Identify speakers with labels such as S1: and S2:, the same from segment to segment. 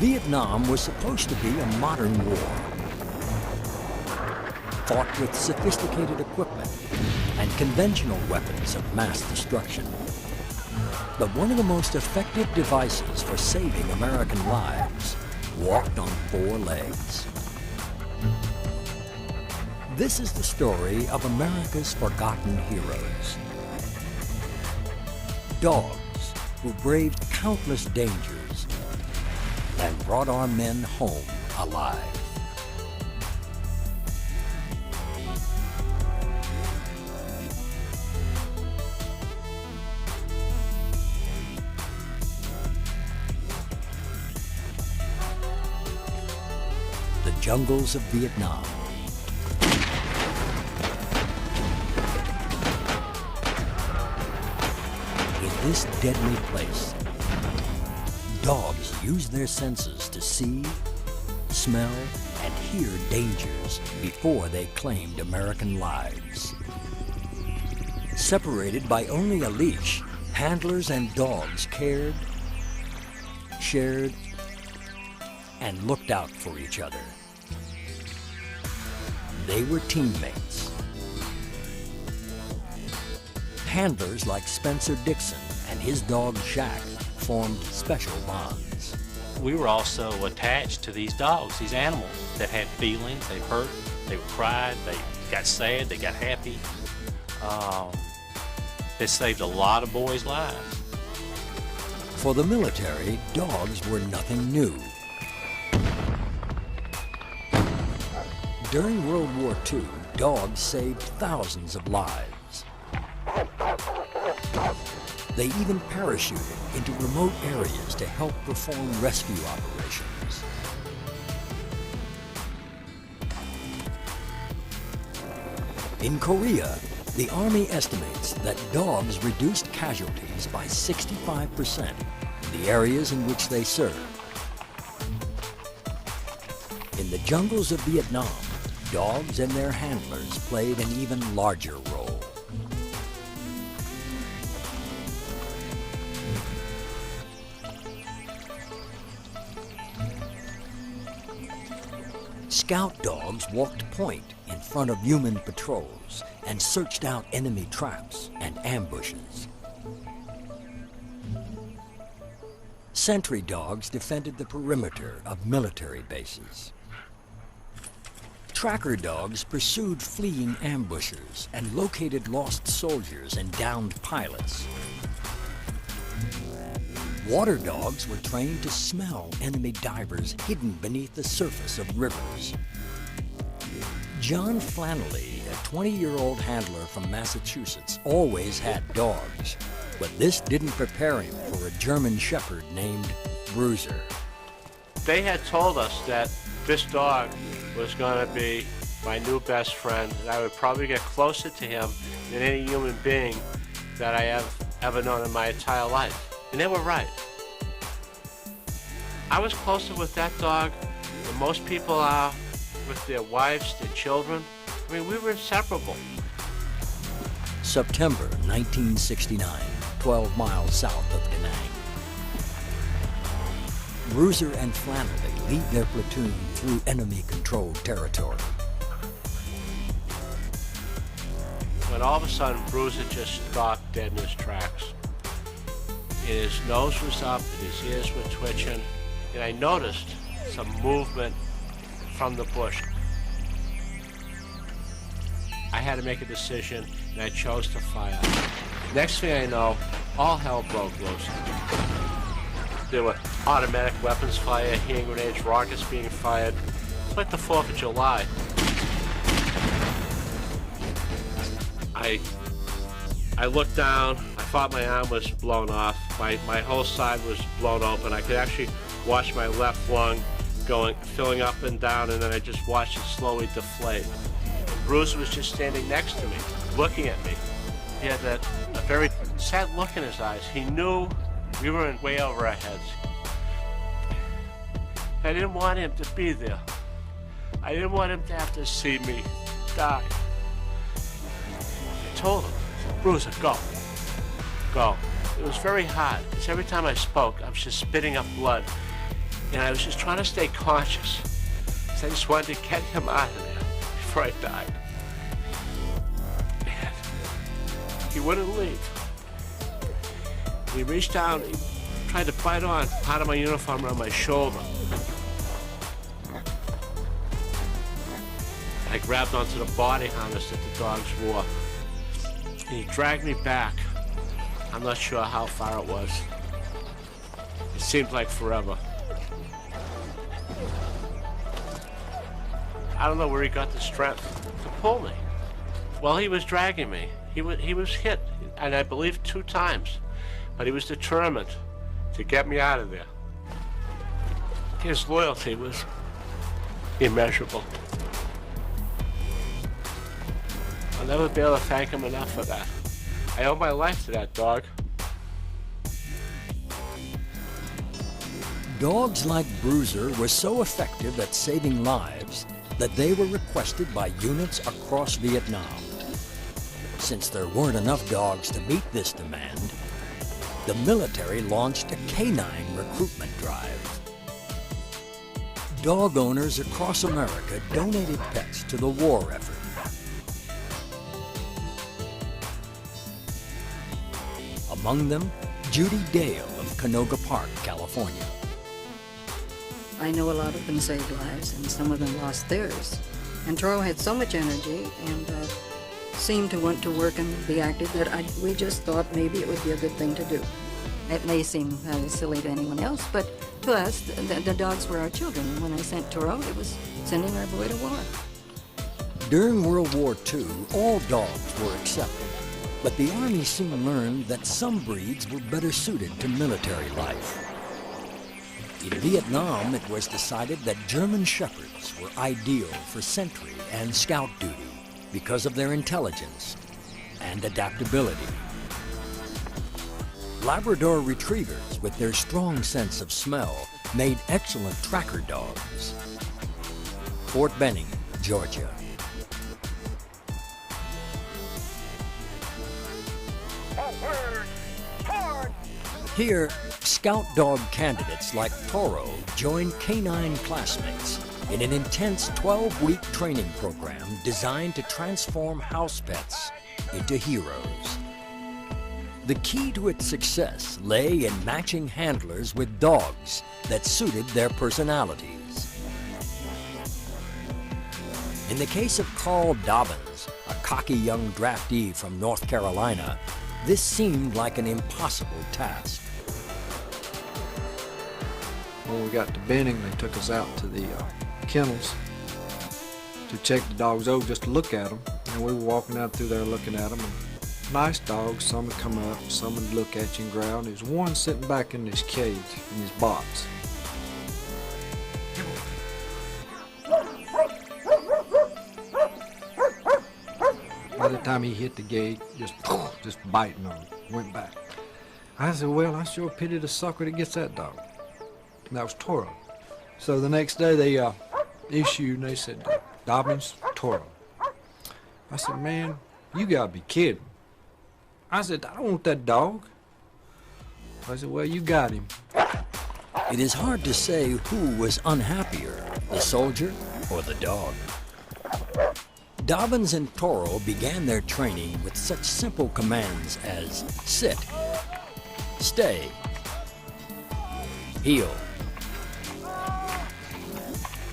S1: Vietnam was supposed to be a modern war, fought with sophisticated equipment and conventional weapons of mass destruction. But one of the most effective devices for saving American lives walked on four legs. This is the story of America's forgotten heroes. Dogs who braved countless dangers and brought our men home alive. The jungles of Vietnam. In this deadly place, dogs use their senses to see, smell, and hear dangers before they claimed American lives. Separated by only a leash, handlers and dogs cared, shared, and looked out for each other. They were teammates. Handlers like Spencer Dixon and his dog Jack formed special bonds.
S2: We were also attached to these dogs, these animals that had feelings. They hurt, they cried, they got sad, they got happy. It saved a lot of boys' lives.
S1: For the military, dogs were nothing new. During World War II, dogs saved thousands of lives. They even parachuted into remote areas to help perform rescue operations. In Korea, the Army estimates that dogs reduced casualties by 65% in the areas in which they served. In the jungles of Vietnam, dogs and their handlers played an even larger role. Scout dogs walked point in front of human patrols and searched out enemy traps and ambushes. Sentry dogs defended the perimeter of military bases. Tracker dogs pursued fleeing ambushers and located lost soldiers and downed pilots. Water dogs were trained to smell enemy divers hidden beneath the surface of rivers. John Flannelly, a 20-year-old handler from Massachusetts, always had dogs, but this didn't prepare him for a German shepherd named Bruiser.
S3: They had told us that this dog was going to be my new best friend, and I would probably get closer to him than any human being that I have ever known in my entire life. And they were right. I was closer with that dog than most people are with their wives, their children. I mean, we were inseparable.
S1: September 1969, 12 miles south of Da Nang. Bruiser and Flannelly lead their platoon through enemy-controlled territory.
S3: When all of a sudden, Bruiser just stopped dead in his tracks. And his nose was up, and his ears were twitching, and I noticed some movement from the bush. I had to make a decision, and I chose to fire. Next thing I know, all hell broke loose. There were automatic weapons fire, hand grenades, rockets being fired. It's like the 4th of July. I looked down, I thought my arm was blown off. My whole side was blown open. I could actually watch my left lung filling up and down, and then I just watched it slowly deflate. And Bruce was just standing next to me, looking at me. He had a very sad look in his eyes. He knew we were way over our heads. I didn't want him to be there. I didn't want him to have to see me die. I told him, Bruiser, go. Go. It was very hard, because every time I spoke, I was just spitting up blood. And I was just trying to stay conscious. So I just wanted to get him out of there before I died. And he wouldn't leave. He reached down, he tried to bite on part of my uniform around my shoulder. I grabbed onto the body harness that the dogs wore. And he dragged me back. I'm not sure how far it was. It seemed like forever. I don't know where he got the strength to pull me. Well, he was dragging me. He was hit, and I believe 2 times. But he was determined to get me out of there. His loyalty was immeasurable. I'll never be able to thank him enough for that. I owe my life to that dog.
S1: Dogs like Bruiser were so effective at saving lives that they were requested by units across Vietnam. Since there weren't enough dogs to meet this demand, the military launched a canine recruitment drive. Dog owners across America donated pets to the war effort. Among them, Judy Dale of Canoga Park, California.
S4: I know a lot of them saved lives, and some of them lost theirs. And Toro had so much energy and seemed to want to work and be active that we just thought maybe it would be a good thing to do. It may seem silly to anyone else, but to us, the dogs were our children. And when I sent Toro, it was sending our boy to war.
S1: During World War II, all dogs were accepted, but the Army soon learned that some breeds were better suited to military life. In Vietnam, it was decided that German Shepherds were ideal for sentry and scout duty because of their intelligence and adaptability. Labrador Retrievers, with their strong sense of smell, made excellent tracker dogs. Fort Benning, Georgia. Here, scout dog candidates like Toro joined canine classmates in an intense 12-week training program designed to transform house pets into heroes. The key to its success lay in matching handlers with dogs that suited their personalities. In the case of Carl Dobbins, a cocky young draftee from North Carolina, this seemed like an impossible task.
S5: When we got to Benning, they took us out to the kennels to check the dogs over, just to look at them. And we were walking out through there looking at them. And nice dogs, some would come up, some would look at you and growl. There's one sitting back in his cage, in his box. By the time he hit the gate, just biting on him, went back. I said, well, I sure pity the sucker that gets that dog. And that was Toro. So the next day they issued and they said, Dobbins, Toro. I said, man, you gotta be kidding. I said, I don't want that dog. I said, well, you got him.
S1: It is hard to say who was unhappier, the soldier or the dog. Dobbins and Toro began their training with such simple commands as sit, stay, heel,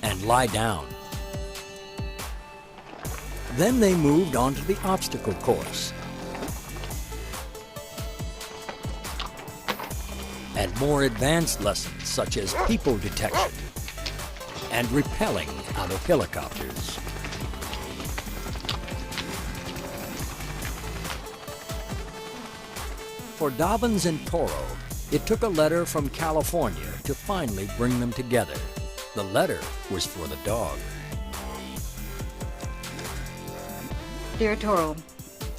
S1: and lie down. Then they moved on to the obstacle course and more advanced lessons such as people detection and rappelling out of helicopters. For Dobbins and Toro, it took a letter from California to finally bring them together. The letter was for the dog.
S4: Dear Toro,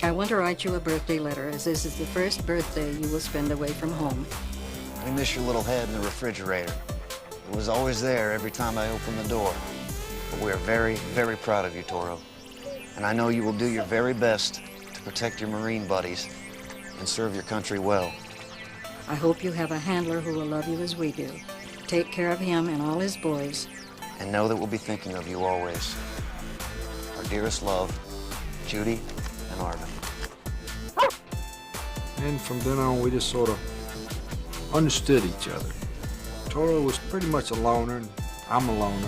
S4: I want to write you a birthday letter, as this is the first birthday you will spend away from home.
S6: I miss your little head in the refrigerator. It was always there every time I opened the door. But we are very, very proud of you, Toro. And I know you will do your very best to protect your Marine buddies and serve your country well.
S4: I hope you have a handler who will love you as we do. Take care of him and all his boys.
S6: And know that we'll be thinking of you always. Our dearest love, Judy and Arvin.
S5: And from then on, we just sort of understood each other. Toro was pretty much a loner, and I'm a loner.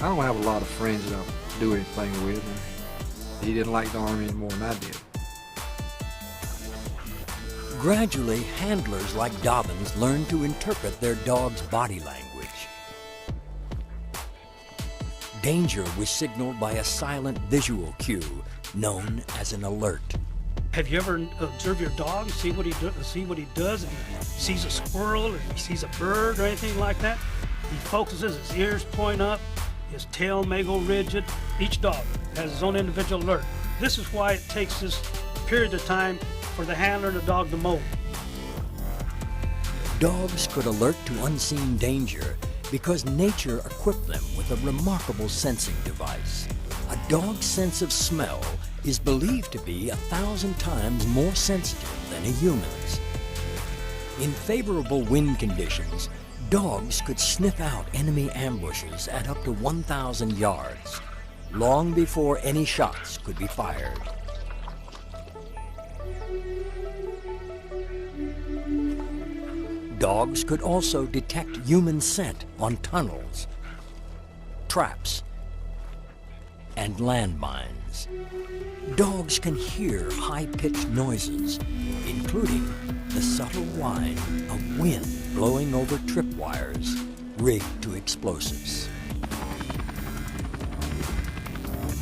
S5: I don't have a lot of friends that I do anything with. And he didn't like the Army any more than I did.
S1: Gradually, handlers like Dobbins learned to interpret their dog's body language. Danger was signaled by a silent visual cue known as an alert.
S7: Have you ever observed your dog, see what he does? If he sees a squirrel, if he sees a bird or anything like that, he focuses, his ears point up, his tail may go rigid. Each dog has his own individual alert. This is why it takes this period of time for the handler and the dog to mold.
S1: Dogs could alert to unseen danger because nature equipped them with a remarkable sensing device. A dog's sense of smell is believed to be 1,000 times more sensitive than a human's. In favorable wind conditions, dogs could sniff out enemy ambushes at up to 1,000 yards, long before any shots could be fired. Dogs could also detect human scent on tunnels, traps, and landmines. Dogs can hear high-pitched noises, including the subtle whine of wind blowing over tripwires rigged to explosives.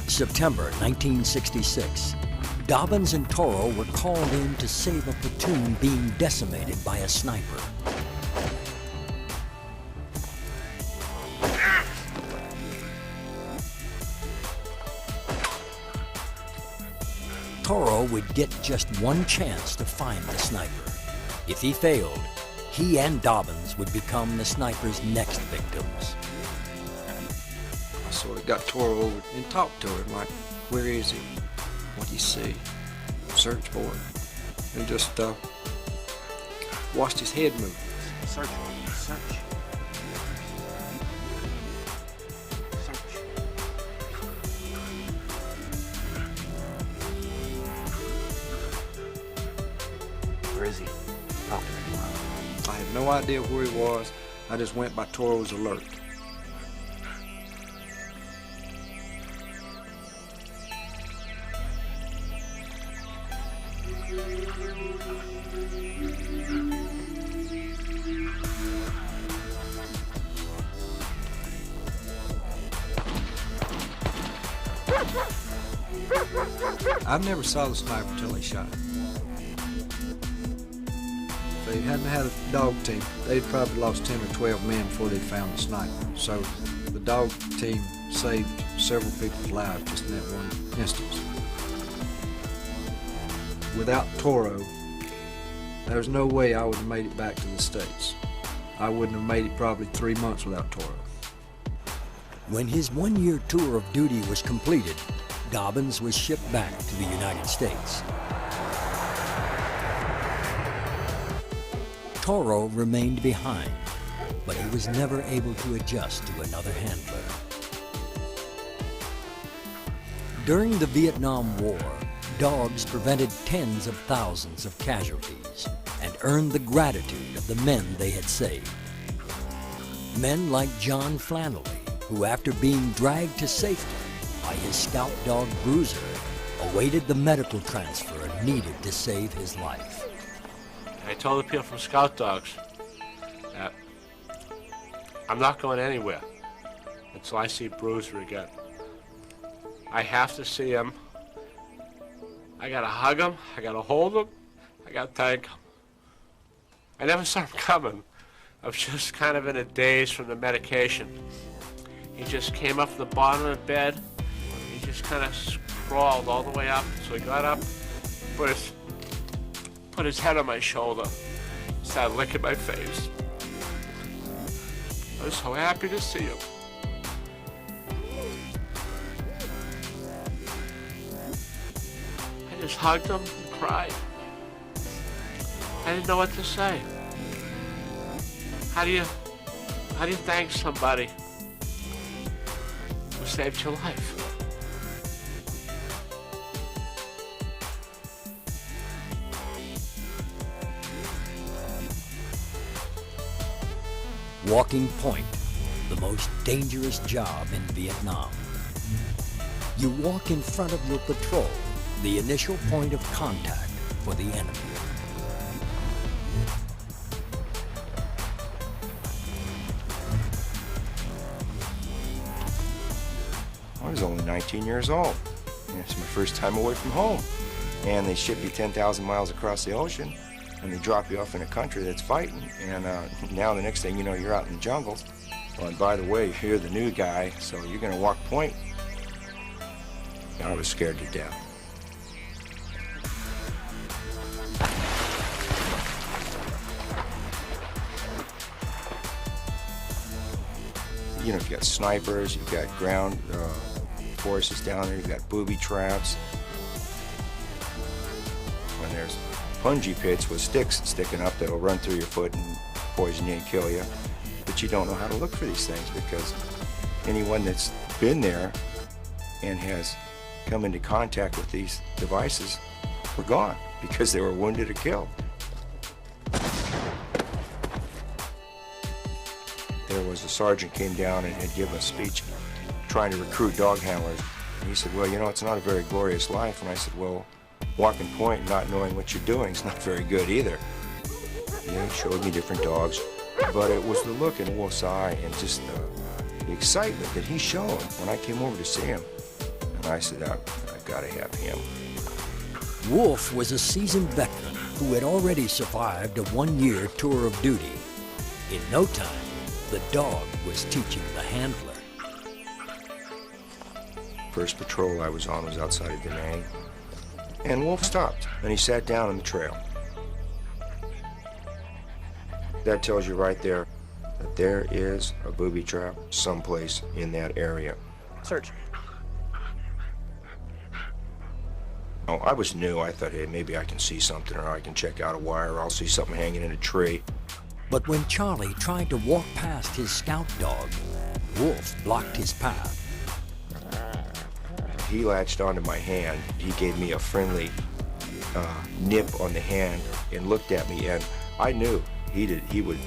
S1: September 1966. Dobbins and Toro were called in to save a platoon being decimated by a sniper. Toro would get just one chance to find the sniper. If he failed, he and Dobbins would become the sniper's next victims.
S5: I sort of got Toro over and talked to him, like, where is he? What do you see? Search for it. And just watched his head move.
S6: Search. Where is he? Talk to me.
S5: I had no idea where he was. I just went by Toro's alert. I never saw the sniper until they shot him. If they hadn't had a dog team, they'd probably lost 10 or 12 men before they found the sniper. So the dog team saved several people's lives just in that one instance. Without Toro, there's no way I would have made it back to the States. I wouldn't have made it probably 3 months without Toro.
S1: When his one-year tour of duty was completed, Dobbins was shipped back to the United States. Toro remained behind, but he was never able to adjust to another handler. During the Vietnam War, dogs prevented tens of thousands of casualties and earned the gratitude of the men they had saved. Men like John Flannelly, who after being dragged to safety by his scout dog Bruiser, awaited the medical transfer needed to save his life.
S3: I told the people from Scout Dogs that I'm not going anywhere until I see Bruiser again. I have to see him. I gotta hug him, I gotta hold him, I gotta thank him. I never saw him coming. I was just kind of in a daze from the medication. He just came up from the bottom of the bed. He just kind of crawled all the way up. So he got up, put his head on my shoulder, started licking my face. I was so happy to see him. I just hugged him and cried. I didn't know what to say. How do you thank somebody who saved your life?
S1: Walking point, the most dangerous job in Vietnam. You walk in front of your patrol, the initial point of contact for the enemy.
S8: I was only 19 years old. It's my first time away from home. And they ship you 10,000 miles across the ocean, and they drop you off in a country that's fighting. And now the next thing you know, you're out in the jungle. Well, and by the way, you're the new guy, so you're gonna walk point. I was scared to death. You know, you've got snipers, you've got ground forces down there, you've got booby traps. When there's punji pits with sticks sticking up that'll run through your foot and poison you and kill you. But you don't know how to look for these things because anyone that's been there and has come into contact with these devices were gone because they were wounded or killed. There was a sergeant came down and had given a speech trying to recruit dog handlers. And he said, well, you know, it's not a very glorious life. And I said, well, walking point, not knowing what you're doing is not very good either. You know, he showed me different dogs, but it was the look in Wolf's eye and just the excitement that he showed when I came over to see him. And I said, I've got to have him.
S1: Wolf was a seasoned veteran who had already survived a one-year tour of duty. In no time, the dog was teaching the handler.
S8: First patrol I was on was outside of Da Nang, and Wolf stopped, and he sat down on the trail. That tells you right there that there is a booby trap someplace in that area.
S9: Search.
S8: Oh, I was new. I thought, hey, maybe I can see something, or I can check out a wire, or I'll see something hanging in a tree.
S1: But when Charlie tried to walk past his scout dog, Wolf blocked his path.
S8: He latched onto my hand. He gave me a friendly nip on the hand and looked at me, and I knew he would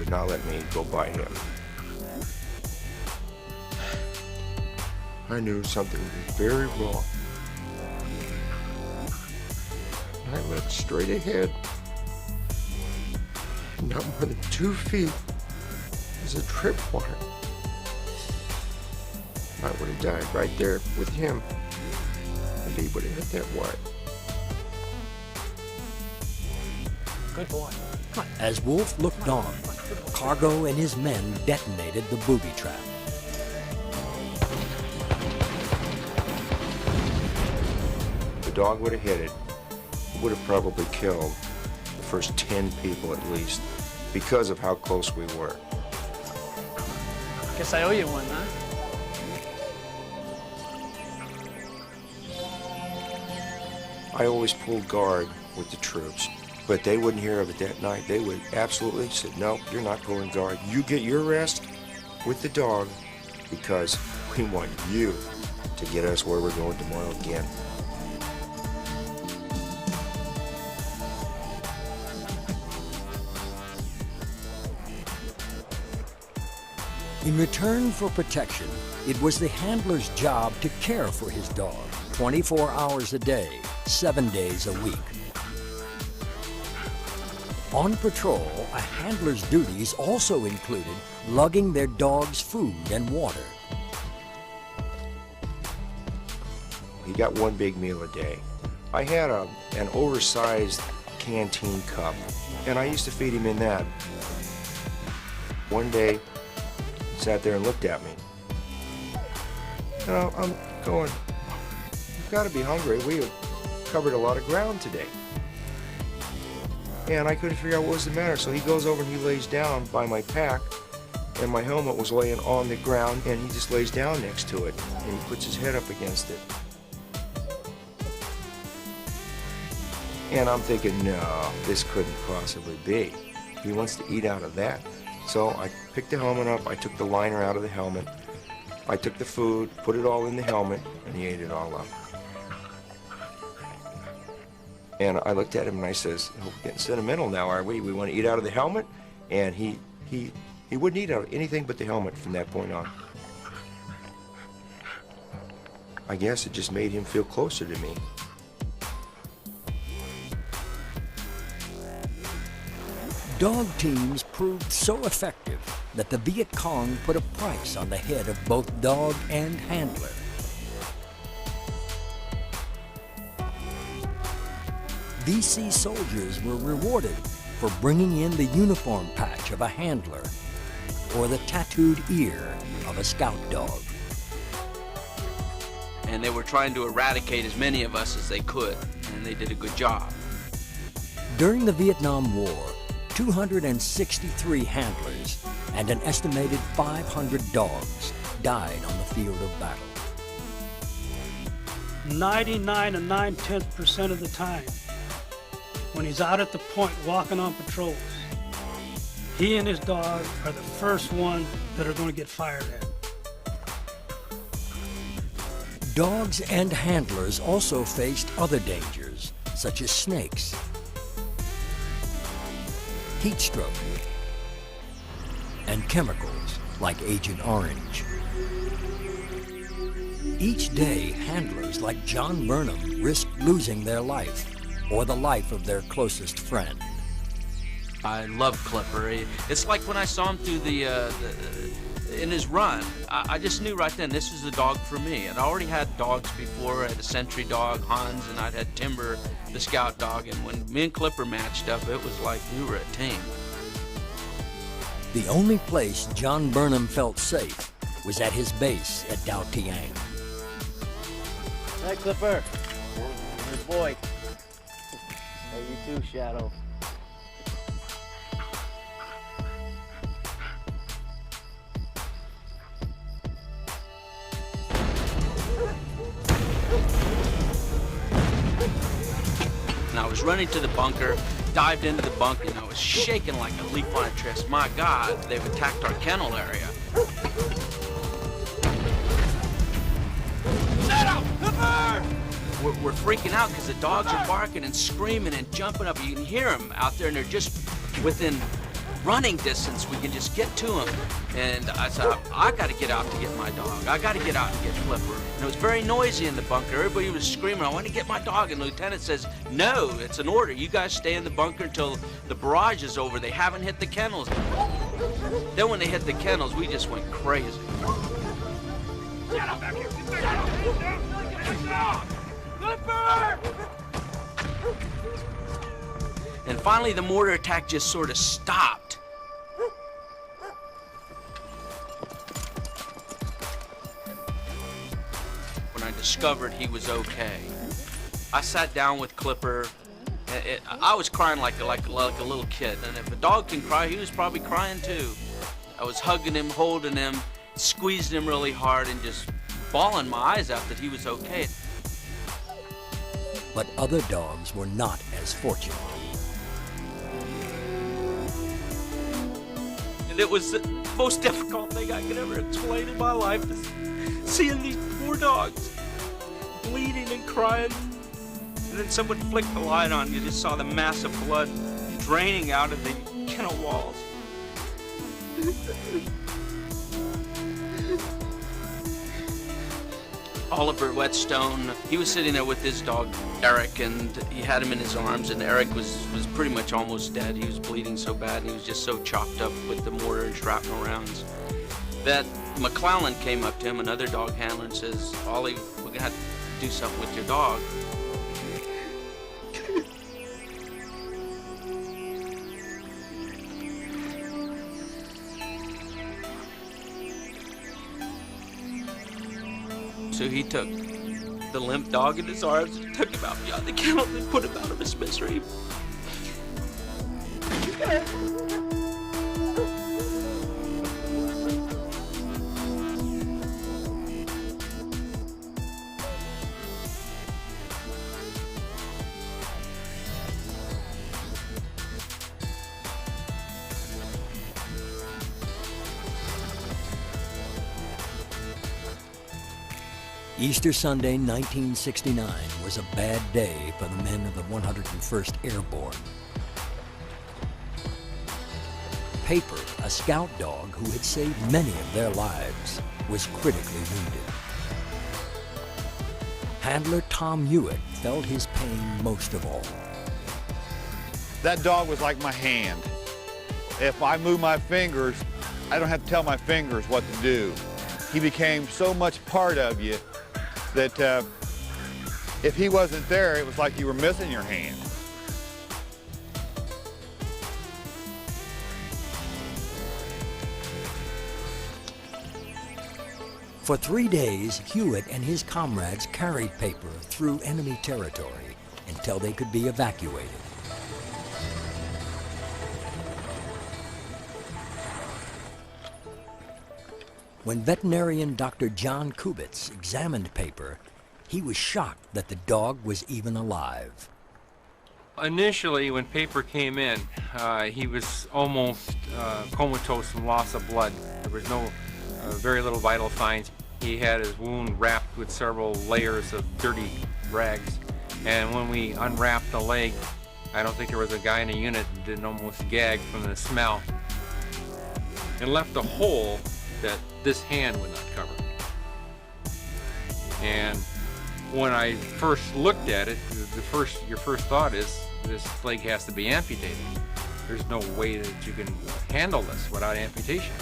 S8: not let me go by him. I knew something was very wrong. I went straight ahead. Not more than 2 feet was a tripwire. I would have died right there with him if he would have hit that wire.
S9: Good boy.
S1: As Wolf looked on, Cargo and his men detonated the booby trap.
S8: If the dog would have hit it, it would have probably killed the first 10 people at least because of how close we were.
S9: Guess I owe you one, huh?
S8: I always pulled guard with the troops, but they wouldn't hear of it that night. They would absolutely say, no, you're not pulling guard. You get your rest with the dog because we want you to get us where we're going tomorrow again.
S1: In return for protection, it was the handler's job to care for his dog 24 hours a day, 7 days a week. On patrol, a handler's duties also included lugging their dog's food and water.
S8: He got one big meal a day. I had an oversized canteen cup, and I used to feed him in that. One day, he sat there and looked at me. You know, I'm going, you've got to be hungry. We have covered a lot of ground today. And I couldn't figure out what was the matter, so he goes over and he lays down by my pack, and my helmet was laying on the ground, and he just lays down next to it, and he puts his head up against it. And I'm thinking, no, this couldn't possibly be. He wants to eat out of that. So I picked the helmet up, I took the liner out of the helmet, I took the food, put it all in the helmet, and he ate it all up. And I looked at him and I says, "Oh, we're getting sentimental now, are we? We want to eat out of the helmet?" And he wouldn't eat out of anything but the helmet from that point on. I guess it just made him feel closer to me.
S1: Dog teams proved so effective that the Viet Cong put a price on the head of both dog and handler. VC soldiers were rewarded for bringing in the uniform patch of a handler or the tattooed ear of a scout dog.
S10: And they were trying to eradicate as many of us as they could, and they did a good job.
S1: During the Vietnam War, 263 handlers and an estimated 500 dogs died on the field of battle.
S7: 99 and 9/10% of the time, when he's out at the point walking on patrols, he and his dog are the first one that are going to get fired at.
S1: Dogs and handlers also faced other dangers, such as snakes, heat stroke, and chemicals like Agent Orange. Each day, handlers like John Burnham risked losing their life or the life of their closest friend.
S10: I love Clipper. It's like when I saw him through in his run, I just knew right then this was the dog for me. I'd already had dogs before. I had a sentry dog, Hans, and I'd had Timber, the scout dog. And when me and Clipper matched up, it was like we were a team.
S1: The only place John Burnham felt safe was at his base at Dao Tiang.
S9: Hi, Clipper. Good boy. Hey, you too, Shadow.
S10: And I was running to the bunker, dived into the bunker, and I was shaking like a leaf on a tree. My God, they've attacked our kennel area. Shadow! Clipper! We're freaking out because the dogs are barking and screaming and jumping up. You can hear them out there, and they're just within running distance. We can just get to them. And I said, I got to get out to get my dog. I got to get out and get Clipper. And it was very noisy in the bunker. Everybody was screaming, I want to get my dog. And the lieutenant says, no, it's an order. You guys stay in the bunker until the barrage is over. They haven't hit the kennels. Then when they hit the kennels, we just went crazy. Get up back here! Clipper! And finally, the mortar attack just sort of stopped. When I discovered he was okay, I sat down with Clipper. I was crying like a little kid, and if a dog can cry, he was probably crying too. I was hugging him, holding him, squeezing him really hard, and just bawling my eyes out that he was okay.
S1: But other dogs were not as fortunate.
S10: And it was the most difficult thing I could ever explain in my life, is seeing these poor dogs bleeding and crying. And then someone flicked the light on, you just saw the mass of blood draining out of the kennel walls. Oliver Whetstone, he was sitting there with his dog, Eric, and he had him in his arms, and Eric was pretty much almost dead. He was bleeding so bad, and he was just so chopped up with the mortar and shrapnel rounds that McClellan came up to him, another dog handler, and says, Ollie, we're going to have to do something with your dog. So he took the limp dog in his arms and took him out beyond the kennel and put him out of his misery.
S1: Easter Sunday, 1969, was a bad day for the men of the 101st Airborne. Paper, a scout dog who had saved many of their lives, was critically wounded. Handler Tom Hewitt felt his pain most of all.
S11: That dog was like my hand. If I move my fingers, I don't have to tell my fingers what to do. He became so much part of you that if he wasn't there, it was like you were missing your hand.
S1: For 3 days, Hewitt and his comrades carried Paper through enemy territory until they could be evacuated. When veterinarian Dr. John Kubitz examined Paper, he was shocked that the dog was even alive.
S12: Initially, when Paper came in, he was almost comatose from loss of blood. There was very little vital signs. He had his wound wrapped with several layers of dirty rags. And when we unwrapped the leg, I don't think there was a guy in the unit that didn't almost gag from the smell. It left a hole that this hand would not cover. And when I first looked at it, your first thought is this leg has to be amputated. There's no way that you can handle this without amputation.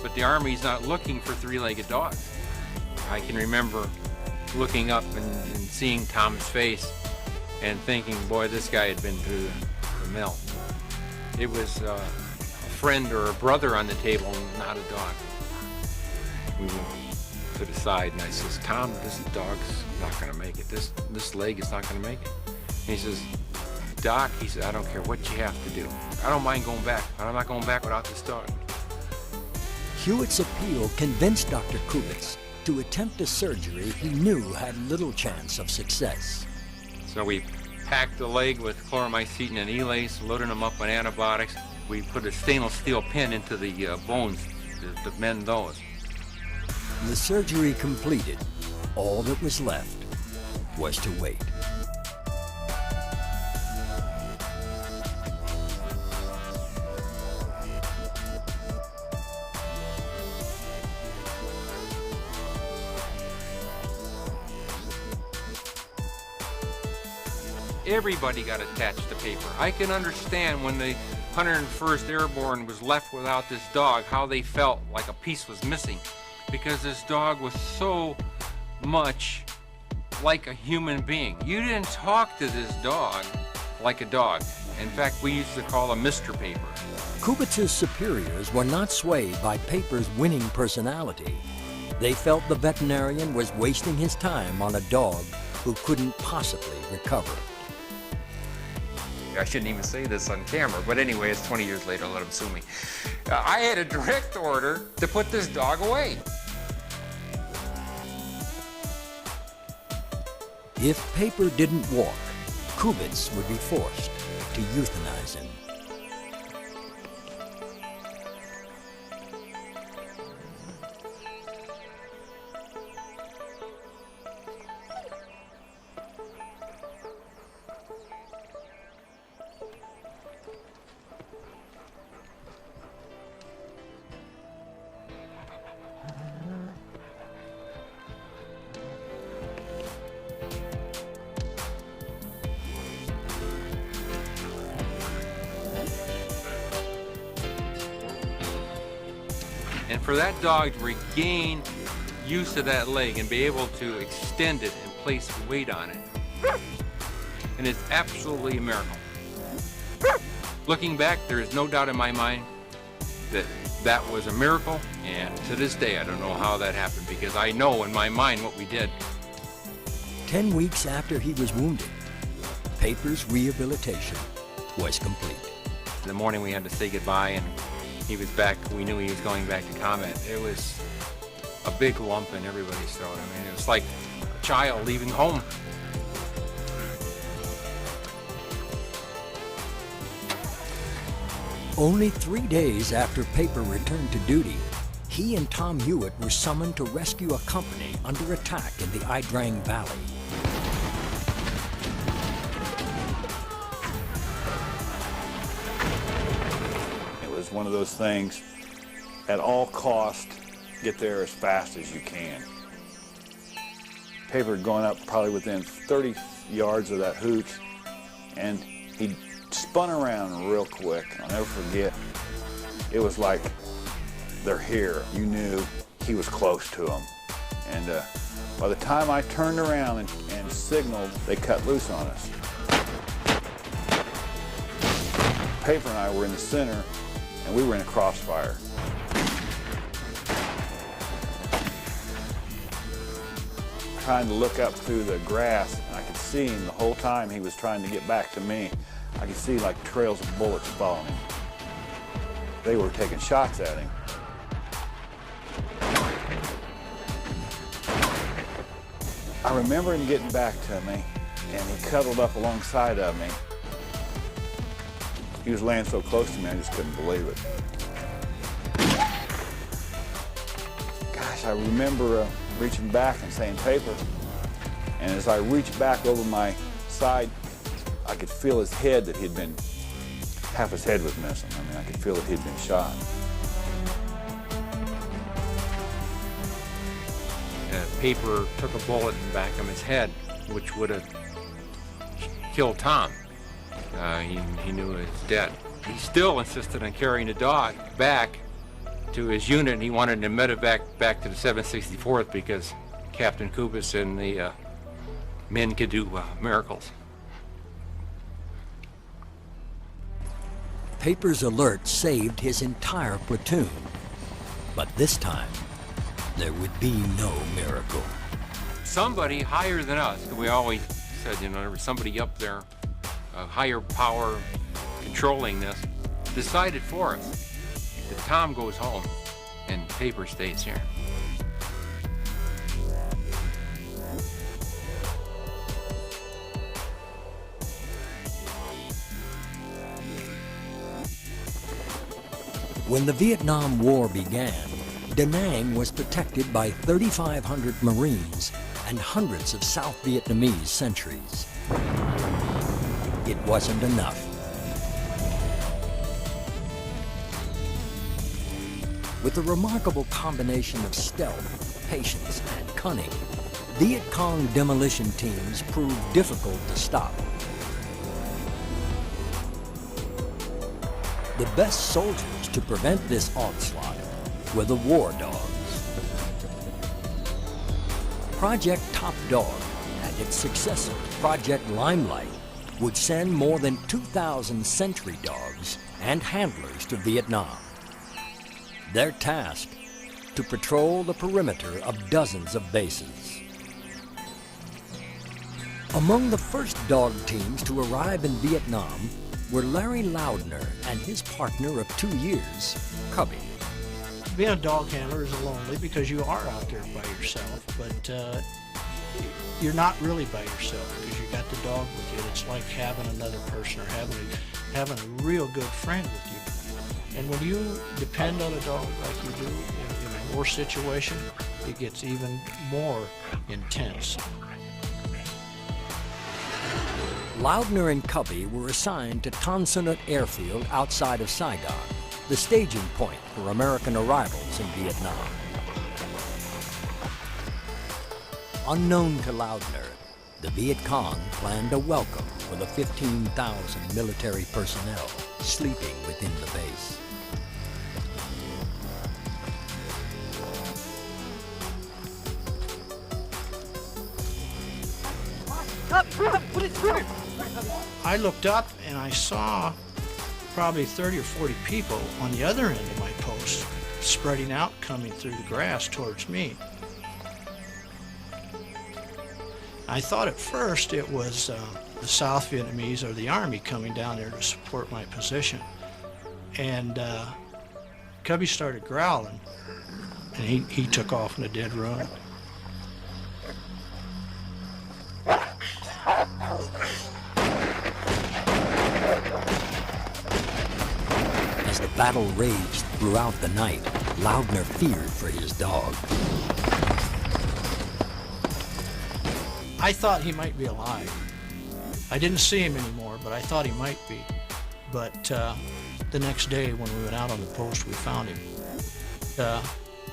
S12: But the Army's not looking for three-legged dogs. I can remember looking up and seeing Tom's face and thinking, boy, this guy had been through the mill. It was a friend or a brother on the table, not a dog. We went to the side and I says, Tom, this dog's not gonna make it. This leg is not gonna make it. And he says, Doc, he said, I don't care what you have to do. I don't mind going back, but I'm not going back without this dog.
S1: Hewitt's appeal convinced Dr. Kubitz to attempt a surgery he knew had little chance of success.
S12: So we packed the leg with chloromycetin and elase, loaded them up on antibiotics. We put a stainless steel pin into the bones to mend those.
S1: The surgery completed, all that was left was to wait.
S12: Everybody got attached to Paper. I can understand when the 101st Airborne was left without this dog, how they felt like a piece was missing, because this dog was so much like a human being. You didn't talk to this dog like a dog. In fact, we used to call him Mr. Paper.
S1: Kubitz's superiors were not swayed by Paper's winning personality. They felt the veterinarian was wasting his time on a dog who couldn't possibly recover.
S13: I shouldn't even say this on camera, but anyway, it's 20 years later, let him sue me. I had a direct order to put this dog away.
S1: If Paper didn't walk, Kubitz would be forced to euthanize him.
S12: And for that dog to regain use of that leg and be able to extend it and place weight on it, and it's absolutely a miracle. Looking back, there is no doubt in my mind that that was a miracle, and to this day I don't know how that happened, because I know in my mind what we did.
S1: 10 weeks after he was wounded, Paper's rehabilitation was complete.
S12: In the morning we had to say goodbye, and he was back. We knew he was going back to combat. It was a big lump in everybody's throat. I mean, it was like a child leaving home.
S1: Only 3 days after Paper returned to duty, he and Tom Hewitt were summoned to rescue a company under attack in the Idrang Valley.
S11: It was one of those things, at all cost, get there as fast as you can. Paper had gone up probably within 30 yards of that hooch, and he spun around real quick. I'll never forget. It was like, they're here. You knew he was close to them. And by the time I turned around and signaled, they cut loose on us. Paper and I were in the center, and we were in a crossfire. Trying to look up through the grass, and I could see him the whole time he was trying to get back to me. I could see like trails of bullets following him. They were taking shots at him. I remember him getting back to me, and he cuddled up alongside of me. He was laying so close to me, I just couldn't believe it. Gosh, I remember reaching back and saying, "Paper." And as I reached back over my side, I could feel his head, that he'd been, half his head was missing. I mean, I could feel that he'd been shot.
S12: Paper took a bullet in the back of his head, which would have killed Tom. He knew he was dead. He still insisted on carrying the dog back to his unit, and he wanted to medevac back to the 764th because Captain Kubis and the men could do miracles.
S1: Paper's alert saved his entire platoon. But this time, there would be no miracle.
S12: Somebody higher than us, we always said, you know, there was somebody up there, a higher power controlling this, decided for us that Tom goes home and Paper stays here.
S1: When the Vietnam War began, Da Nang was protected by 3,500 Marines and hundreds of South Vietnamese sentries. It wasn't enough. With a remarkable combination of stealth, patience, and cunning, Viet Cong demolition teams proved difficult to stop. The best soldiers to prevent this onslaught were the war dogs. Project Top Dog and its successor, Project Limelight, would send more than 2,000 sentry dogs and handlers to Vietnam. Their task, to patrol the perimeter of dozens of bases. Among the first dog teams to arrive in Vietnam were Larry Loudner and his partner of 2 years, Cubby.
S7: Being a dog handler is lonely because you are out there by yourself, but you're not really by yourself because you got the dog with you. It's like having another person or having a real good friend with you. And when you depend on a dog like you do in a war situation, it gets even more intense.
S1: Loudner and Cubby were assigned to Tan Son Nhut Airfield outside of Saigon, the staging point for American arrivals in Vietnam. Unknown to Loudner, the Viet Cong planned a welcome for the 15,000 military personnel sleeping within the base.
S7: I looked up and I saw probably 30 or 40 people on the other end of my post, spreading out, coming through the grass towards me. I thought at first it was the South Vietnamese or the Army coming down there to support my position. And Cubby started growling, and he took off in a dead run.
S1: As the battle raged throughout the night, Loudner feared for his dog.
S14: I thought he might be alive. I didn't see him anymore, but I thought he might be. But the next day when we went out on the post, we found him.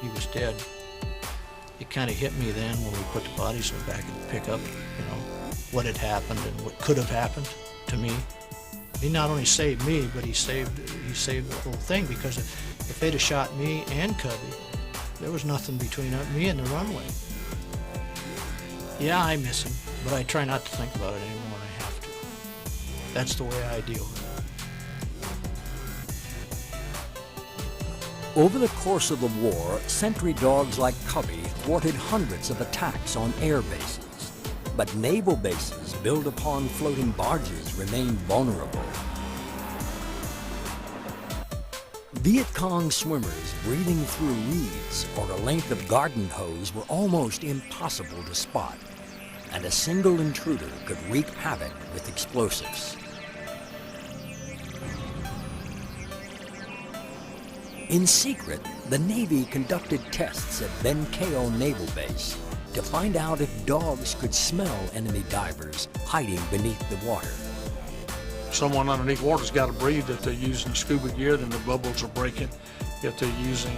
S14: He was dead. It kind of hit me then when we put the bodies in the back of the pickup, you know, what had happened and what could have happened to me. He not only saved me, but he saved the whole thing, because if they'd have shot me and Cubby, there was nothing between me and the runway. Yeah, I miss him, but I try not to think about it anymore when I have to. That's the way I deal with it.
S1: Over the course of the war, sentry dogs like Cubby thwarted hundreds of attacks on air bases. But naval bases built upon floating barges remained vulnerable. Viet Cong swimmers breathing through reeds or a length of garden hose were almost impossible to spot, and a single intruder could wreak havoc with explosives. In secret, the Navy conducted tests at Ben Kao Naval Base to find out if dogs could smell enemy divers hiding beneath the water.
S15: Someone underneath water's got to breathe. If they're using scuba gear, then the bubbles are breaking. If they're using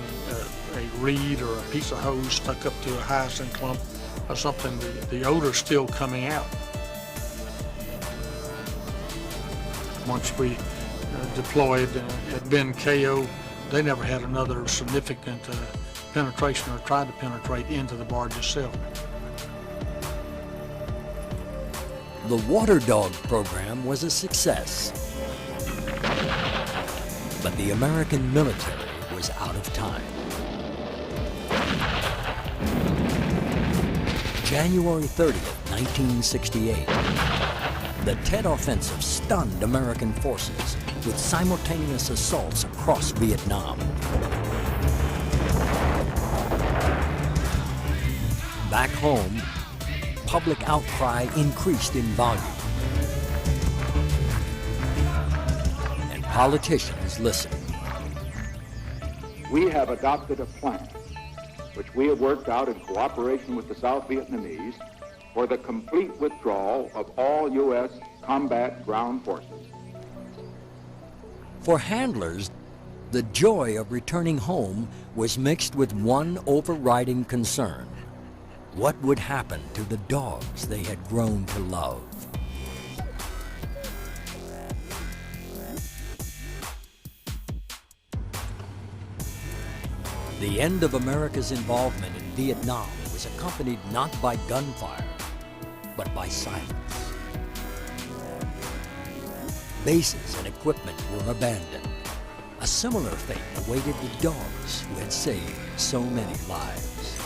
S15: a reed or a piece of hose stuck up to a hyacinth clump or something, the odor's still coming out. Once we deployed at Ben Kao, they never had another significant penetration or tried to penetrate into the barge itself.
S1: The water dog program was a success, but the American military was out of time. January 30th, 1968. The Tet Offensive stunned American forces with simultaneous assaults across Vietnam. Back home, public outcry increased in volume, and politicians listened.
S16: We have adopted a plan, which we have worked out in cooperation with the South Vietnamese, for the complete withdrawal of all U.S. combat ground forces.
S1: For handlers, the joy of returning home was mixed with one overriding concern. What would happen to the dogs they had grown to love? The end of America's involvement in Vietnam was accompanied not by gunfire, but by silence. Bases and equipment were abandoned. A similar fate awaited the dogs who had saved so many lives.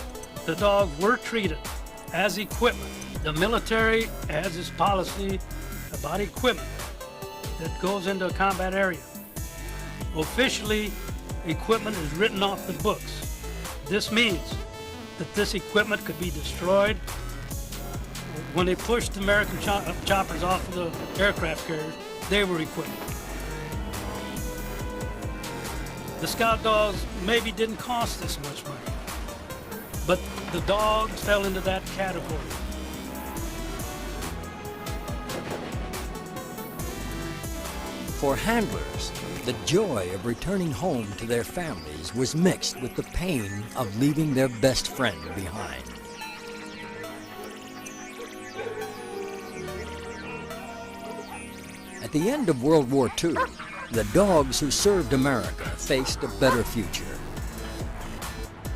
S7: The dogs were treated as equipment. The military has its policy about equipment that goes into a combat area. Officially, equipment is written off the books. This means that this equipment could be destroyed. When they pushed the American choppers off of the aircraft carriers, they were equipment. The scout dogs maybe didn't cost this much money, but the dogs fell into that category.
S1: For handlers, the joy of returning home to their families was mixed with the pain of leaving their best friend behind. At the end of World War II, the dogs who served America faced a better future.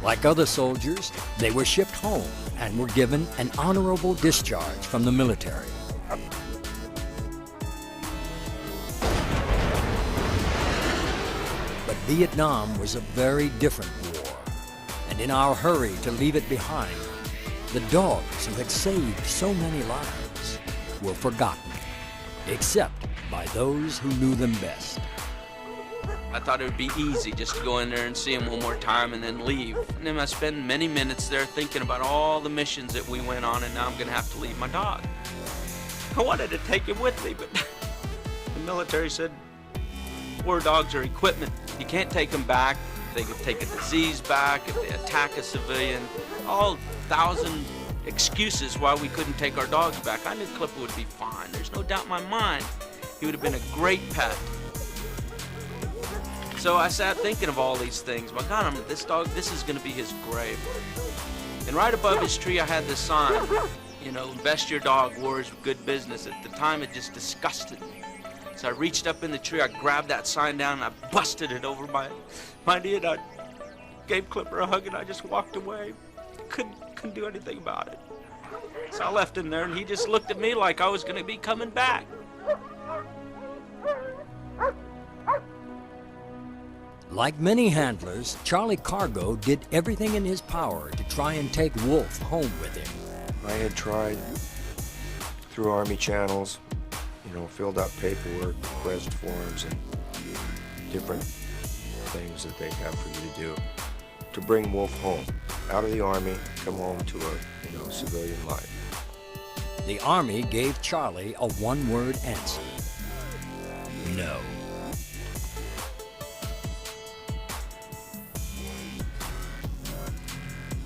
S1: Like other soldiers, they were shipped home and were given an honorable discharge from the military. But Vietnam was a very different war, and in our hurry to leave it behind, the dogs who had saved so many lives were forgotten, except by those who knew them best.
S10: I thought it would be easy just to go in there and see him one more time and then leave. And then I spend many minutes there thinking about all the missions that we went on, and now I'm going to have to leave my dog. I wanted to take him with me, but the military said, war dogs are equipment. You can't take them back. if they could take a disease back, if they attack a civilian, all 1,000 excuses why we couldn't take our dogs back. I knew Clipper would be fine. There's no doubt in my mind. He would have been a great pet. So I sat thinking of all these things. My God, this dog, this is going to be his grave. And right above his tree, I had this sign, you know, invest your dog, war is good business. At the time, it just disgusted me. So I reached up in the tree, I grabbed that sign down, and I busted it over my knee, and I gave Clipper a hug, and I just walked away. Couldn't do anything about it. So I left him there, and he just looked at me like I was going to be coming back.
S1: Like many handlers, Charlie Cargo did everything in his power to try and take Wolf home with him.
S8: I had tried through Army channels, you know, filled out paperwork, request forms, and different things that they have for you to do to bring Wolf home, out of the Army, come home to a, you know, civilian life.
S1: The Army gave Charlie a one-word answer: no.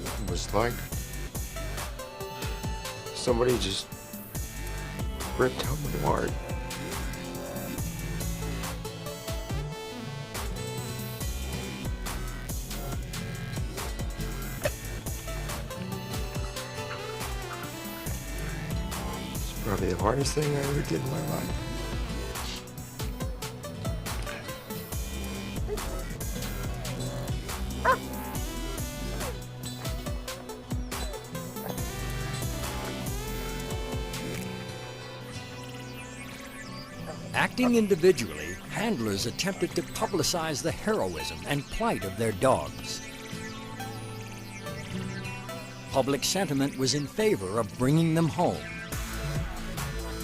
S8: It was like somebody just ripped out my heart. It's probably the hardest thing I ever did in my life.
S1: Acting individually, handlers attempted to publicize the heroism and plight of their dogs. Public sentiment was in favor of bringing them home.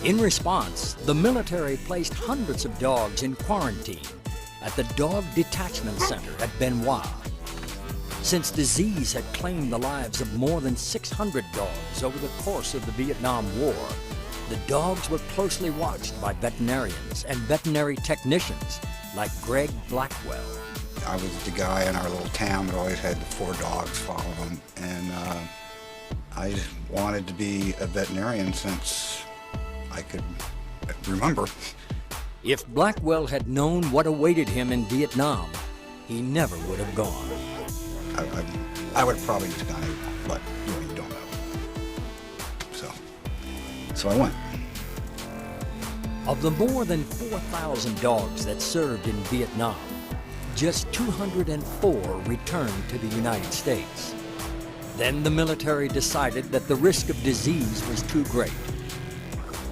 S1: In response, the military placed hundreds of dogs in quarantine at the Dog Detachment Center at Benoit. Since disease had claimed the lives of more than 600 dogs over the course of the Vietnam War, the dogs were closely watched by veterinarians and veterinary technicians like Greg Blackwell.
S17: I was the guy in our little town that always had the 4 dogs follow him, and I just wanted to be a veterinarian since I could remember.
S1: If Blackwell had known what awaited him in Vietnam, he never would have gone.
S17: I would have probably just gone, but you know, you don't know. So I went.
S1: Of the more than 4,000 dogs that served in Vietnam, just 204 returned to the United States. Then the military decided that the risk of disease was too great.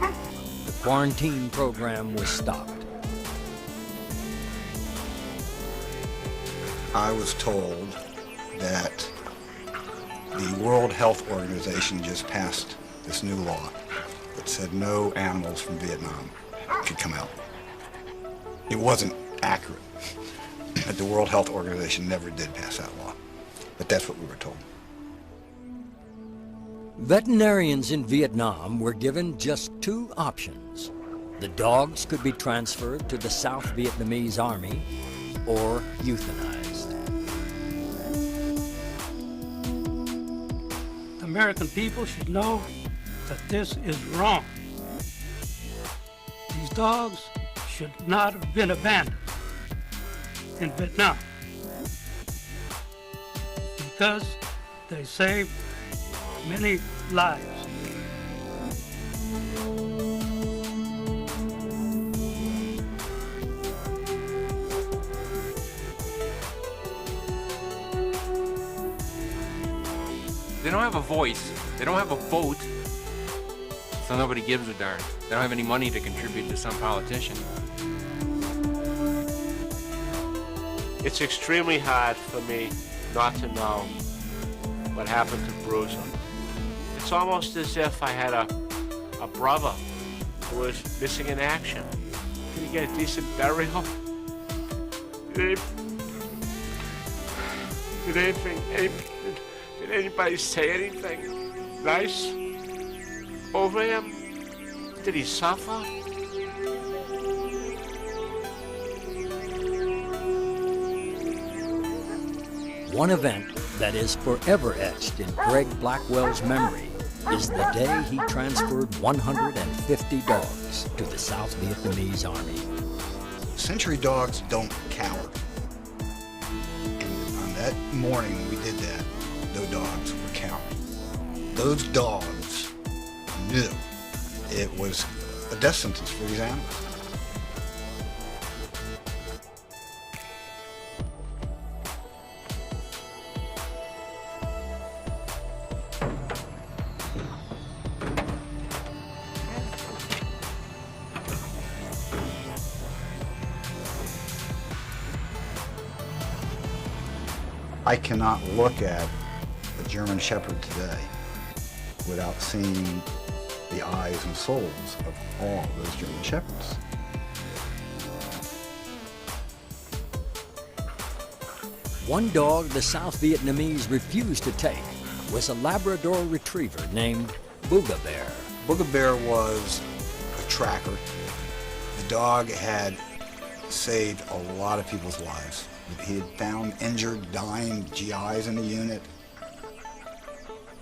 S1: The quarantine program was stopped.
S17: I was told that the World Health Organization just passed this new law that said no animals from Vietnam could come out. It wasn't accurate. The World Health Organization never did pass that law, but that's what we were told.
S1: Veterinarians in Vietnam were given just 2 options. The dogs could be transferred to the South Vietnamese Army or euthanized.
S7: The American people should know that this is wrong. These dogs should not have been abandoned in Vietnam because they saved many lives.
S12: They don't have a voice, they don't have a vote, so nobody gives a darn. They don't have any money to contribute to some politician.
S3: It's extremely hard for me not to know what happened to Bruiser. It's almost as if I had a brother who was missing in action. Did he get a decent burial? Did anybody say anything nice over him? Did he suffer?
S1: One event that is forever etched in Greg Blackwell's memory is the day he transferred 150 dogs to the South Vietnamese Army.
S17: Century dogs don't cower. And on that morning when we did that, those dogs were cowering. Those dogs knew it was a death sentence for these animals. I cannot look at a German Shepherd today without seeing the eyes and souls of all those German Shepherds.
S1: One dog the South Vietnamese refused to take was a Labrador retriever named Booga Bear.
S17: Booga Bear was a tracker. The dog had saved a lot of people's lives. He had found injured, dying GIs in the unit.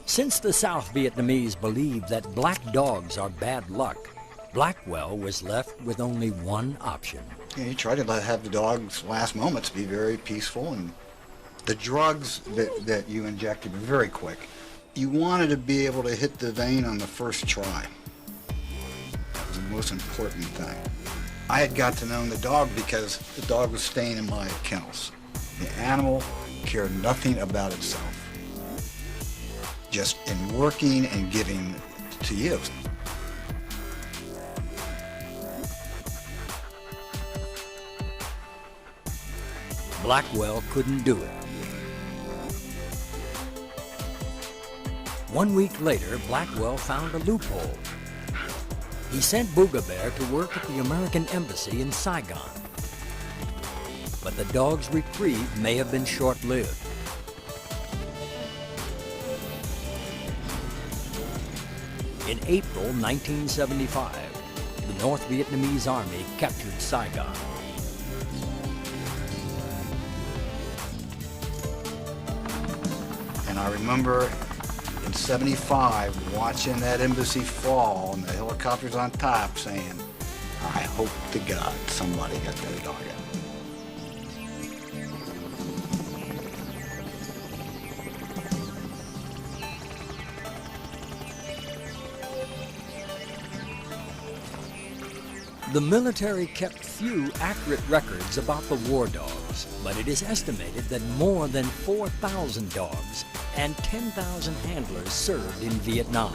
S1: Since the South Vietnamese believed that black dogs are bad luck, Blackwell was left with only one option.
S17: Yeah, he tried to have the dog's last moments be very peaceful, and the drugs that you injected were very quick. You wanted to be able to hit the vein on the first try. That was the most important thing. I had got to know the dog because the dog was staying in my kennels. The animal cared nothing about itself, just in working and giving to you.
S1: Blackwell couldn't do it. 1 week later, Blackwell found a loophole. He sent Booga Bear to work at the American Embassy in Saigon. But the dog's reprieve may have been short-lived. In April 1975, the North Vietnamese Army captured Saigon.
S17: And I remember in '75 watching that embassy fall and the helicopters on top saying, I hope to God somebody got that dog out.
S1: The military kept few accurate records about the war dogs, but it is estimated that more than 4,000 dogs and 10,000 handlers served in Vietnam.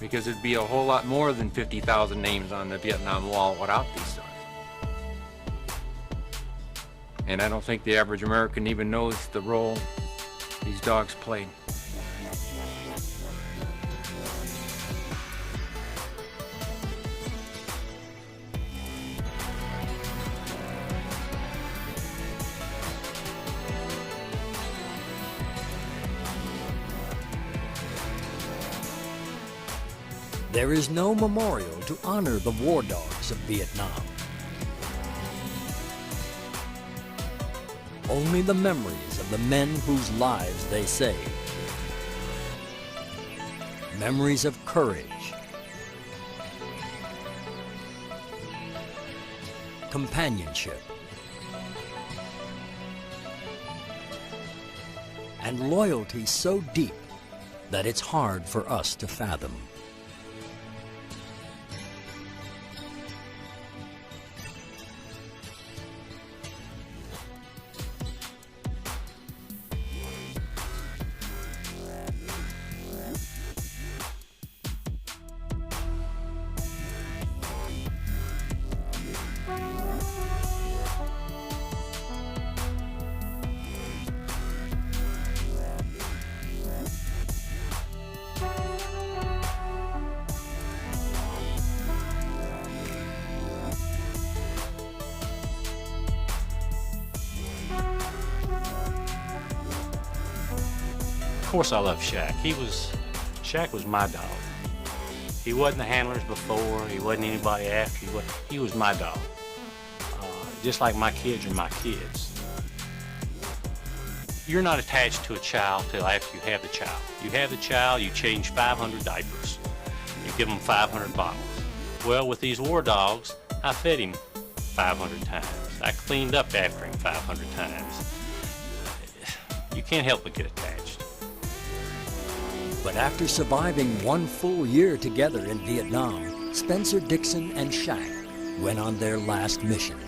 S12: Because it'd be a whole lot more than 50,000 names on the Vietnam Wall without these dogs. And I don't think the average American even knows the role these dogs played.
S1: There is no memorial to honor the war dogs of Vietnam. Only the memories of the men whose lives they saved. Memories of courage, companionship, and loyalty so deep that it's hard for us to fathom.
S2: course I love Shaq. Shaq was my dog. He wasn't the handlers before, he wasn't anybody after, he was my dog. Just like my kids are my kids. You're not attached to a child till after you have the child. You have the child, you change 500 diapers. You give them 500 bottles. Well, with these war dogs, I fed him 500 times. I cleaned up after him 500 times. You can't help but get attached.
S1: But after surviving one full year together in Vietnam, Spencer Dixon and Shaq went on their last mission.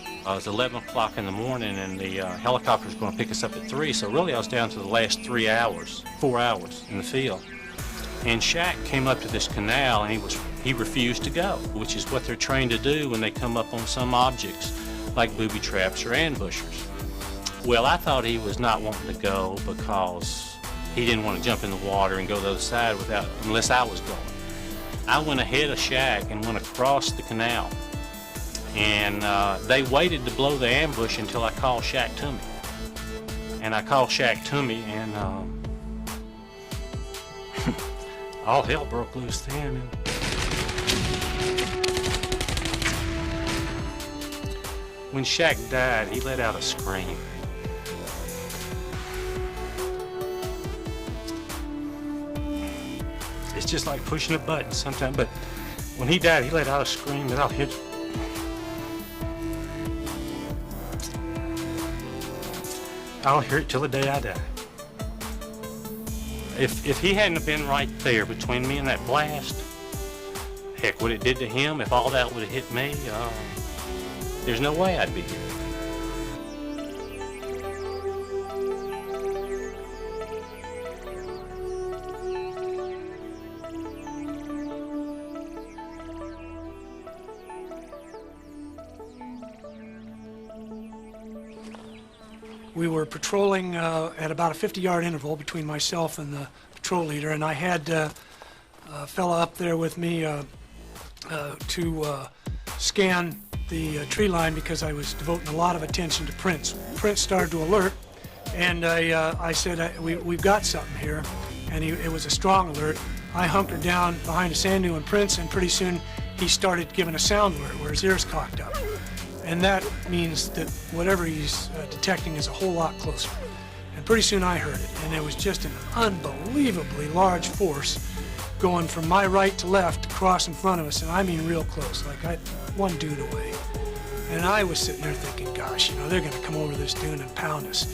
S2: It was 11 o'clock in the morning, and the helicopter was going to pick us up at 3, so really I was down to the last 4 hours in the field. And Shaq came up to this canal, and he refused to go, which is what they're trained to do when they come up on some objects, like booby traps or ambushers. Well, I thought he was not wanting to go because he didn't want to jump in the water and go to the other side unless I was going. I went ahead of Shaq and went across the canal. And they waited to blow the ambush until I called Shaq to me. And I called Shaq to me, and all hell broke loose then. When Shaq died, he let out a scream. It's just like pushing a button sometimes, but when he died, he let out a scream that I'll hit. I'll hear it till the day I die. If he hadn't have been right there between me and that blast, heck, what it did to him, if all that would have hit me, there's no way I'd be here.
S15: We were patrolling at about a 50-yard interval between myself and the patrol leader, and I had a fella up there with me to scan the tree line because I was devoting a lot of attention to prints. Prints started to alert, and I said, we've got something here, and it was a strong alert. I hunkered down behind a sand dune Prince, and pretty soon he started giving a sound alert where his ears cocked up. And that means that whatever he's detecting is a whole lot closer. And pretty soon I heard it, and it was just an unbelievably large force going from my right to left across in front of us, and I mean real close, like one dude away. And I was sitting there thinking, gosh, they're going to come over this dune and pound us.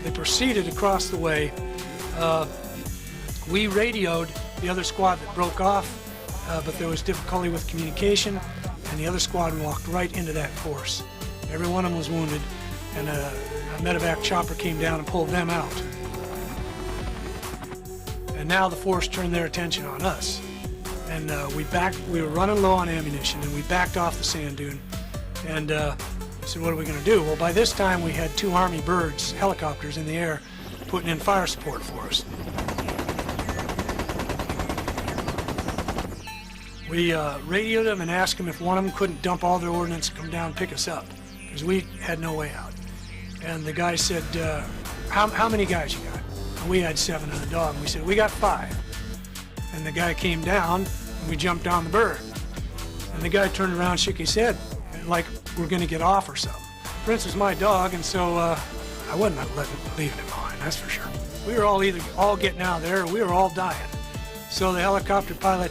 S15: They proceeded across the way. We radioed the other squad that broke off, but there was difficulty with communication, and the other squad walked right into that force. Every one of them was wounded, and a medevac chopper came down and pulled them out. And now the force turned their attention on us. And we were running low on ammunition, and we backed off the sand dune. And said, what are we going to do? Well, by this time we had 2 Army birds, helicopters in the air, putting in fire support for us. We radioed them and asked them if one of them couldn't dump all their ordnance and come down and pick us up, because we had no way out. And the guy said, how many guys you got? And we had 7 and a dog. And we said, we got 5. And the guy came down, and we jumped on the bird. And the guy turned around and shook his head, like we're going to get off or something. Prince was my dog, and so I wasn't leaving him behind, that's for sure. We were all getting out of there, or we were all dying. So the helicopter pilot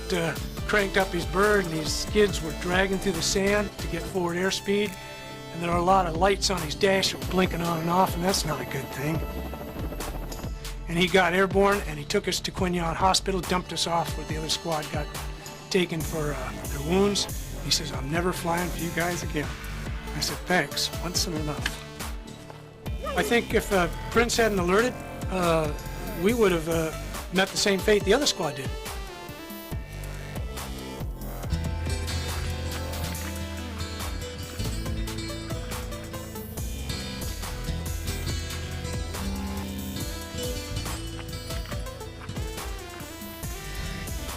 S15: cranked up his bird, and these skids were dragging through the sand to get forward airspeed, and there were a lot of lights on his dash that were blinking on and off, and that's not a good thing. And he got airborne, and he took us to Quinyon Hospital, dumped us off where the other squad got taken for their wounds. He says, I'm never flying for you guys again. I said, thanks, once and enough. I think if Prince hadn't alerted, we would have met the same fate the other squad did.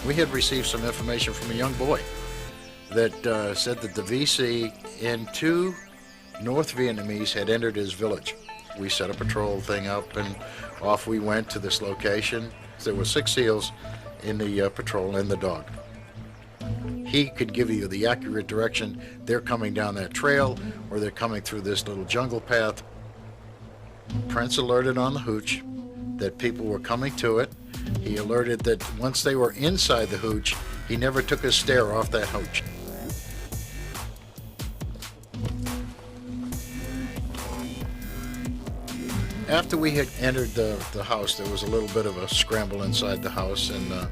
S18: We had received some information from a young boy that said that the VC and 2 North Vietnamese had entered his village. We set a patrol thing up, and off we went to this location. There were 6 seals in the patrol and the dog. He could give you the accurate direction. They're coming down that trail, or they're coming through this little jungle path. Prince alerted on the hooch that people were coming to it. He alerted that once they were inside the hooch, he never took his stare off that hooch. After we had entered the house, there was a little bit of a scramble inside the house, and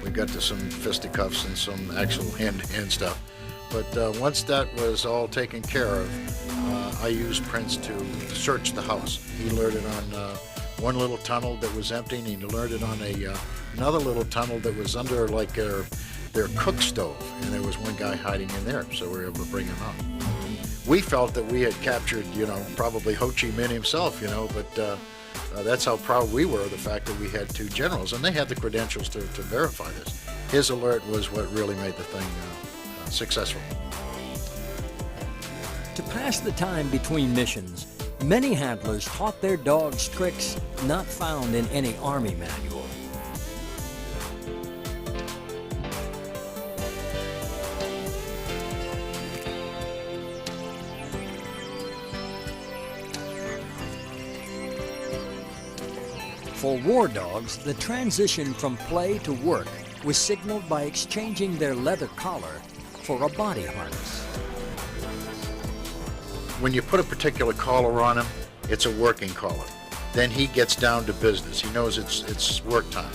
S18: we got to some fisticuffs and some actual hand-to-hand stuff. But once that was all taken care of, I used Prince to search the house. He alerted on one little tunnel that was empty, and he alerted on another little tunnel that was under like their cook stove, and there was one guy hiding in there, so we were able to bring him out. We felt that we had captured, probably Ho Chi Minh himself, but that's how proud we were of the fact that we had 2 generals, and they had the credentials to verify this. His alert was what really made the thing successful.
S1: To pass the time between missions, many handlers taught their dogs tricks not found in any Army manual. For war dogs, the transition from play to work was signaled by exchanging their leather collar for a body harness.
S18: When you put a particular collar on him, it's a working collar. Then he gets down to business. He knows it's work time.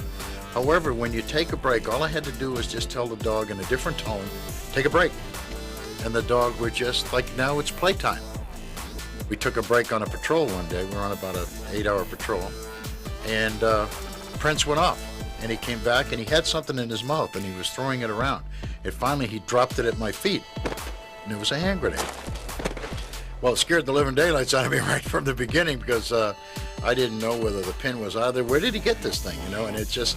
S18: However, when you take a break, all I had to do was just tell the dog in a different tone, take a break. And the dog would just, like, now it's playtime. We took a break on a patrol one day. We were on about an 8-hour patrol. And Prince went off, and he came back, and he had something in his mouth, and he was throwing it around. And finally, he dropped it at my feet, and it was a hand grenade. Well, it scared the living daylights out of me right from the beginning, because I didn't know whether the pin was either. Where did he get this thing, And it's just,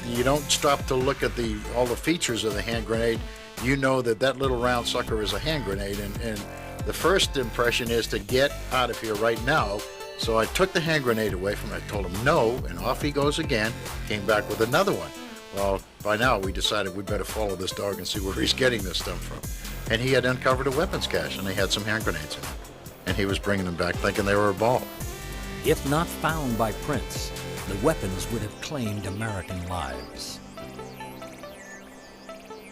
S18: you don't stop to look at all the features of the hand grenade. You know that little round sucker is a hand grenade, and the first impression is to get out of here right now. So I took the hand grenade away from him. I told him no, and off he goes again. Came back with another one. Well, by now we decided we'd better follow this dog and see where he's getting this stuff from. And he had uncovered a weapons cache, and they had some hand grenades in it. And he was bringing them back thinking they were a ball.
S1: If not found by Prince, the weapons would have claimed American lives.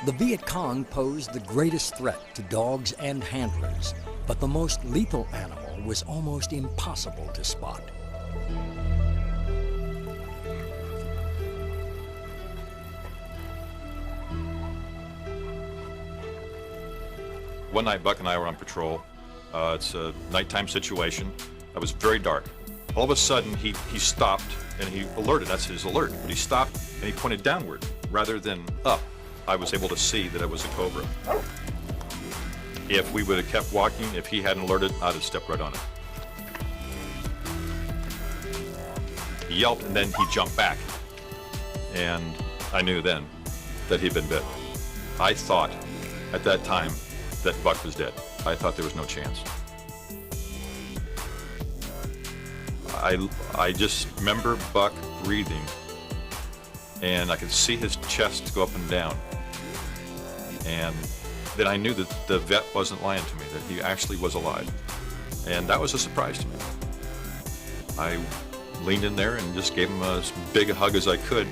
S1: The Viet Cong posed the greatest threat to dogs and handlers, but the most lethal animal was almost impossible to spot.
S19: One night, Buck and I were on patrol. It's a nighttime situation. It was very dark. All of a sudden, he stopped, and he alerted. That's his alert. But he stopped, and he pointed downward rather than up. I was able to see that it was a cobra. If we would have kept walking, if he hadn't alerted, I'd have stepped right on it. He yelped, and then he jumped back. And I knew then that he'd been bit. I thought at that time that Buck was dead. I thought there was no chance. I just remember Buck breathing, and I could see his chest go up and down. And then I knew that the vet wasn't lying to me, that he actually was alive. And that was a surprise to me. I leaned in there and just gave him as big a hug as I could.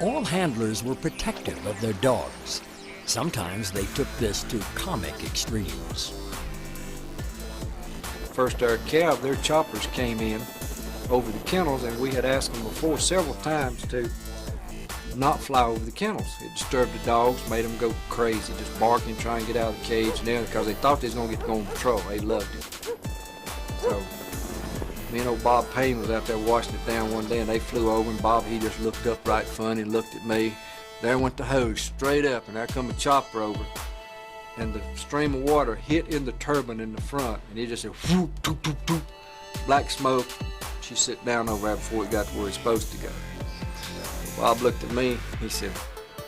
S1: All handlers were protective of their dogs. Sometimes they took this to comic extremes.
S5: First, our cab, their choppers came in over the kennels, and we had asked them before several times to not fly over the kennels. It disturbed the dogs, made them go crazy, just barking, trying to get out of the cage, and then because they thought they was going to get to go on patrol. They loved it. So Me and old Bob Payne was out there washing it down one day, and they flew over, and Bob, he just looked up right funny, looked at me. There went the hose straight up, and there come a chopper over, and the stream of water hit in the turbine in the front, and it just said whoop, doop, doop, doop, black smoke. She sit down over there before it got to where it's supposed to go. Bob looked at me, he said,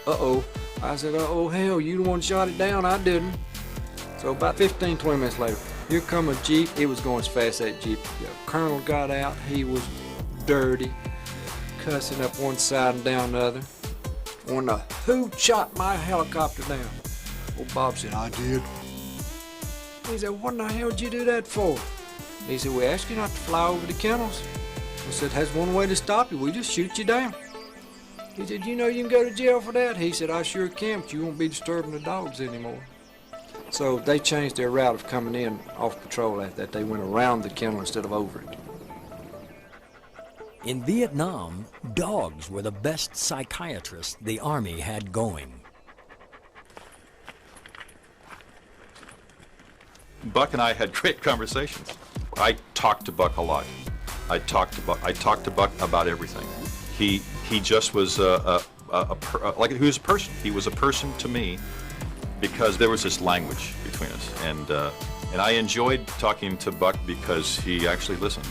S5: uh-oh. I said, uh-oh, hell, you the one shot it down, I didn't. So about 15, 20 minutes later, here come a Jeep. It was going as fast as that Jeep could go. Colonel got out, he was dirty, cussing up one side and down the other. Wonder who shot my helicopter down? Old Bob said, I did. He said, what in the hell did you do that for? He said, we asked you not to fly over the kennels. I said, that's one way to stop you. We just shoot you down. He said, you know you can go to jail for that? He said, I sure can, but you won't be disturbing the dogs anymore. So they changed their route of coming in off patrol at that. They went around the kennel instead of over it.
S1: In Vietnam, dogs were the best psychiatrists the Army had going.
S19: Buck and I had great conversations. I talked to Buck a lot. I talked to Buck about everything. He just was like he was a person. He was a person to me because there was this language between us, and I enjoyed talking to Buck because he actually listened.